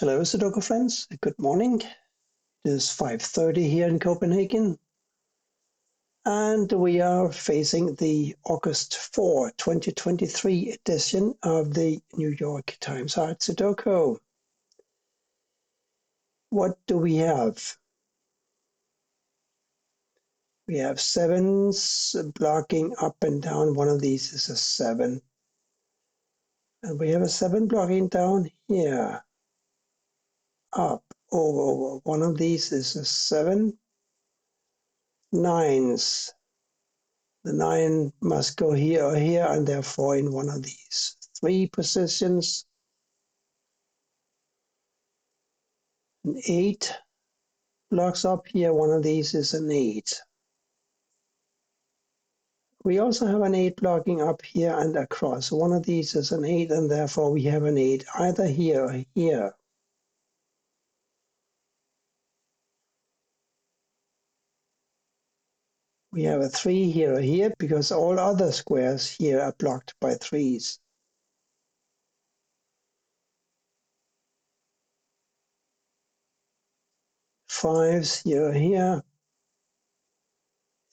Hello, Sudoku friends. Good morning. It is 5:30 here in Copenhagen, and we are facing the August 4, 2023 edition of the New York Times Hard Sudoku. What do we have? We have sevens blocking up and down. One of these is a 7. And we have a 7 blocking down here, up, over. One of these is a 7. Nines. The 9 must go here or here, and therefore in one of these 3 positions. An 8 blocks up here. One of these is an 8. We also have an 8 blocking up here and across. One of these is an 8, and therefore we have an 8 either here or here. We have a 3 here or here because all other squares here are blocked by 3s. Fives here or here.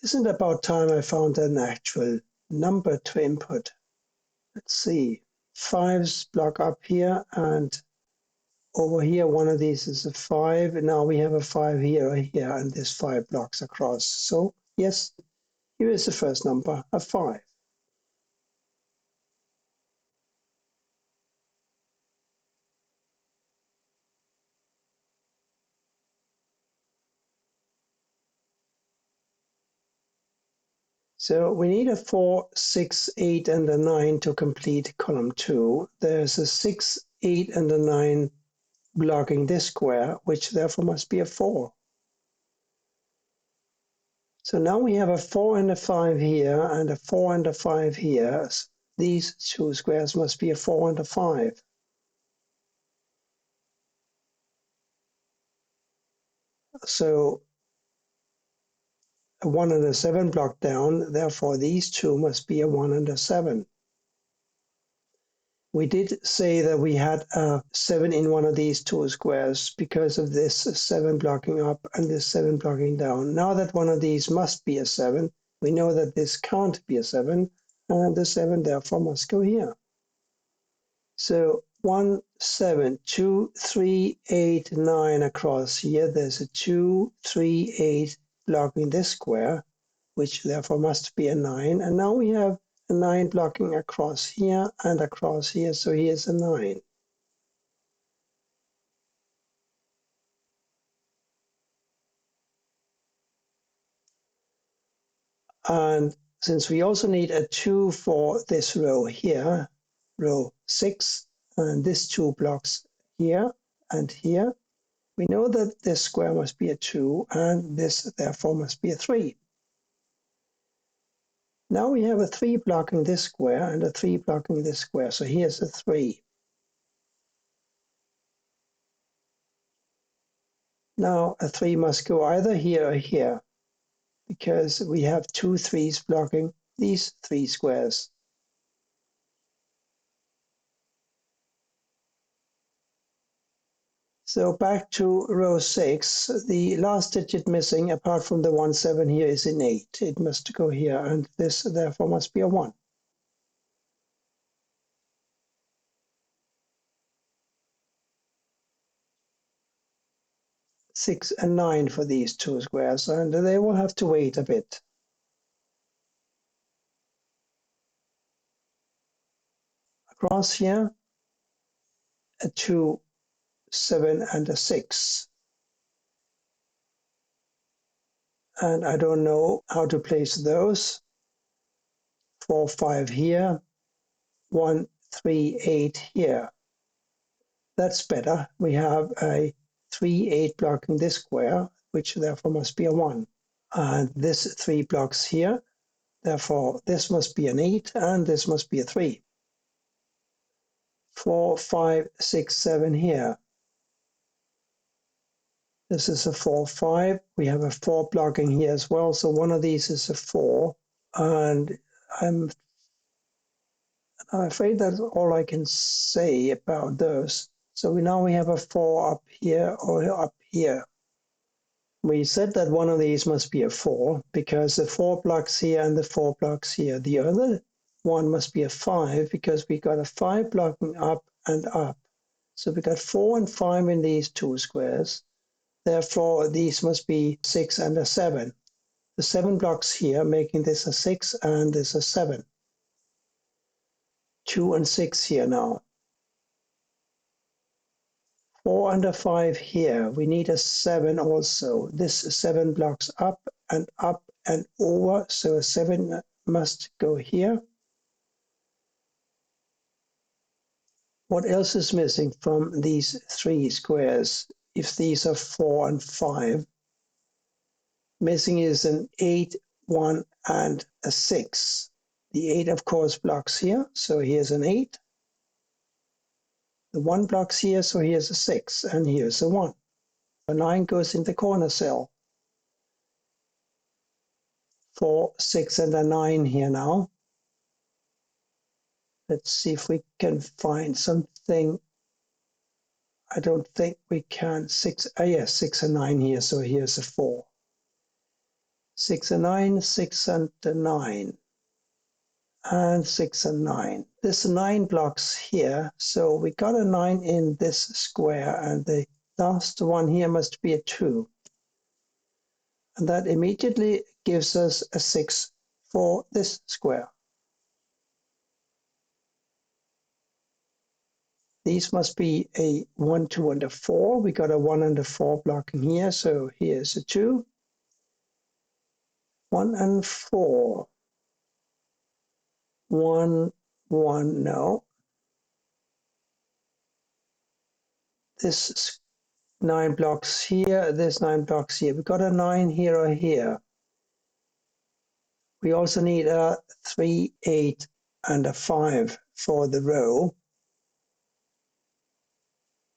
Isn't it about time I found an actual number to input? Let's see. 5s block up here, and over here one of these is a 5. And now we have a 5 here or here, and this 5 blocks across. So yes, here is the first number, a 5. So we need a 4, 6, 8, and a 9 to complete column 2. There's a 6, 8, and a 9 blocking this square, which therefore must be a 4. So now we have a 4 and a 5 here, and a 4 and a 5 here. These two squares must be a 4 and a 5. So a 1 and a 7 block down, therefore these two must be a 1 and a 7. We did say that we had a 7 in one of these two squares because of this 7 blocking up and this 7 blocking down. Now that one of these must be a 7, we know that this can't be a 7, and the 7 therefore must go here. So 1, 7, 2, 3, 8, 9 across here. There's a 2, 3, 8 blocking this square, which therefore must be a 9. And now we have a 9 blocking across here and across here. So here's a 9. And since we also need a 2 for this row here, row 6, and this 2 blocks here and here, we know that this square must be a 2, and this therefore must be a 3. Now we have a 3 blocking this square and a 3 blocking this square. So here's a 3. Now a 3 must go either here or here because we have 2 3s blocking these 3 squares. So back to row 6, the last digit missing apart from the 1 7 here is an 8. It must go here, and this therefore must be a 1. Six and 9 for these two squares, and they will have to wait a bit. Across here, a 2, 7, and a 6. And I don't know how to place those. 4, 5 here, 1, 3, 8 here. That's better. We have a 3, 8 blocking this square, which therefore must be a 1. And this 3 blocks here, therefore this must be an 8, and this must be a 3. 4, 5, 6, 7 here. This is a 4, 5. We have a 4 blocking here as well, so one of these is a 4. And I'm afraid that's all I can say about those. So now we have a 4 up here or up here. We said that one of these must be a 4 because the 4 blocks here and the 4 blocks here. The other one must be a 5 because we got a 5 blocking up and up. So we got 4 and 5 in these two squares. Therefore, these must be 6 and a 7. The 7 blocks here, making this a 6 and this a 7. 2 and 6 here now. 4 and a 5 here. We need a 7 also. This 7 blocks up and over. So a 7 must go here. What else is missing from these three squares? If these are 4 and 5, missing is an 8, 1, and a 6. The 8, of course, blocks here. So here's an 8. The 1 blocks here, so here's a 6, and here's a 1. The 9 goes in the corner cell. 4, 6, and a 9 here now. Let's see if we can find something. I don't think we can. 6, yes, 6 and 9 here, so here's a 4. 6 and 9, 6 and a 9. And 6 and 9. This 9 blocks here, so we got a 9 in this square, and the last one here must be a 2. And that immediately gives us a 6 for this square. These must be a 1, 2, and a 4. We got a 1 and a 4 blocking here, so here's a 2. 1 and 4. 1, 1, no. This 9 blocks here, this 9 blocks here. We got a 9 here or here. We also need a 3, 8, and a 5 for the row.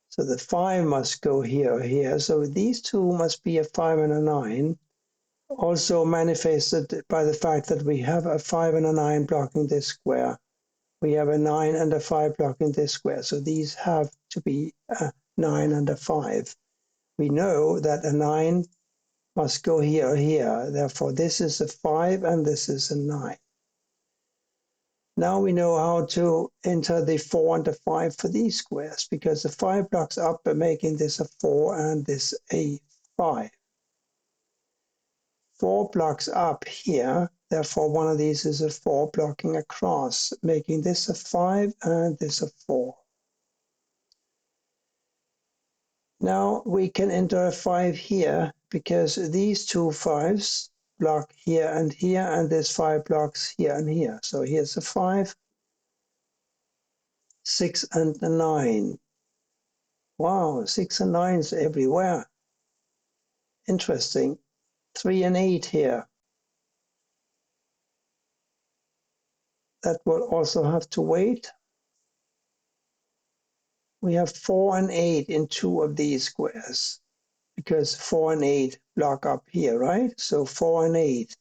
So the 5 must go here or here. So these two must be a 5 and a 9. Also manifested by the fact that we have a 5 and a 9 blocking this square. We have a 9 and a 5 blocking this square. So these have to be a 9 and a 5. We know that a 9 must go here or here. Therefore, this is a 5 and this is a 9. Now we know how to enter the 4 and the 5 for these squares, because the 5 blocks up are making this a 4 and this a 5. 4 blocks up here, therefore one of these is a 4 blocking across, making this a 5 and this a 4. Now we can enter a 5 here, because these two 5s block here, and this 5 blocks here and here. So here's a 5, 6, and a 9. Wow, 6 and 9s everywhere. Interesting. 3 and 8 here. That will also have to wait. We have 4 and 8 in two of these squares, because 4 and 8 block up here, right? So 4 and 8.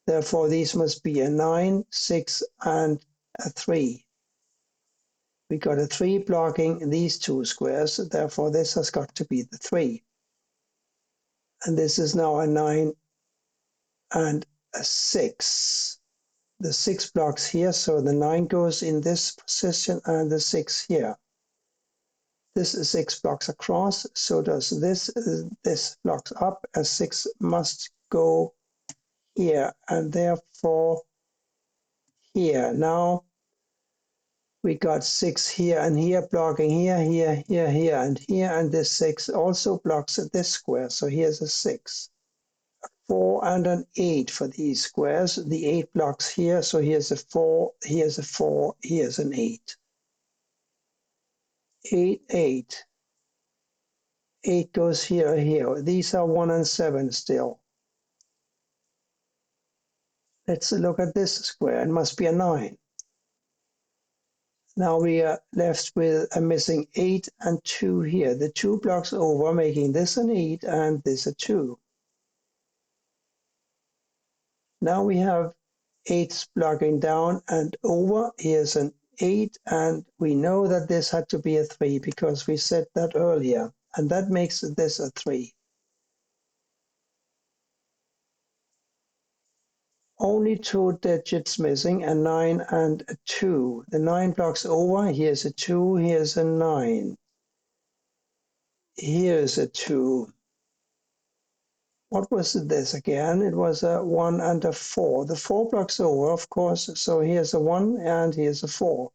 Therefore, these must be a 9, 6, and a 3. We got a 3 blocking these two squares, therefore this has got to be the 3. And this is now a 9 and a 6. The 6 blocks here, so the 9 goes in this position and the 6 here. This is 6 blocks across, so does this. This blocks up, a 6 must go here, and therefore here. Now we got 6 here and here blocking here, here, here, here, and here, and this 6 also blocks this square, so here's a 6. 4 and an 8 for these squares. The 8 blocks here, so here's a 4, here's a 4, here's an 8. 8, 8. 8 goes here or here. These are 1 and 7 still. Let's look at this square. It must be a 9. Now we are left with a missing 8 and 2 here. The 2 blocks over, making this an 8 and this a 2. Now we have 8s blocking down and over. Here's an 8, and we know that this had to be a 3 because we said that earlier, and that makes this a 3. Only 2 digits missing, a 9 and a 2. The 9 blocks over. Here's a 2, here's a 9. Here's a 2. What was this again? It was a 1 and a 4. The 4 blocks over, of course, so here's a 1 and here's a 4.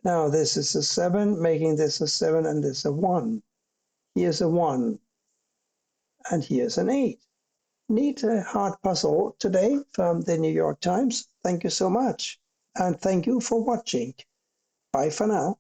Now this is a 7, making this a 7 and this a 1. Here's a 1 and here's an 8. Neat hard puzzle today from the New York Times. Thank you so much. And thank you for watching. Bye for now.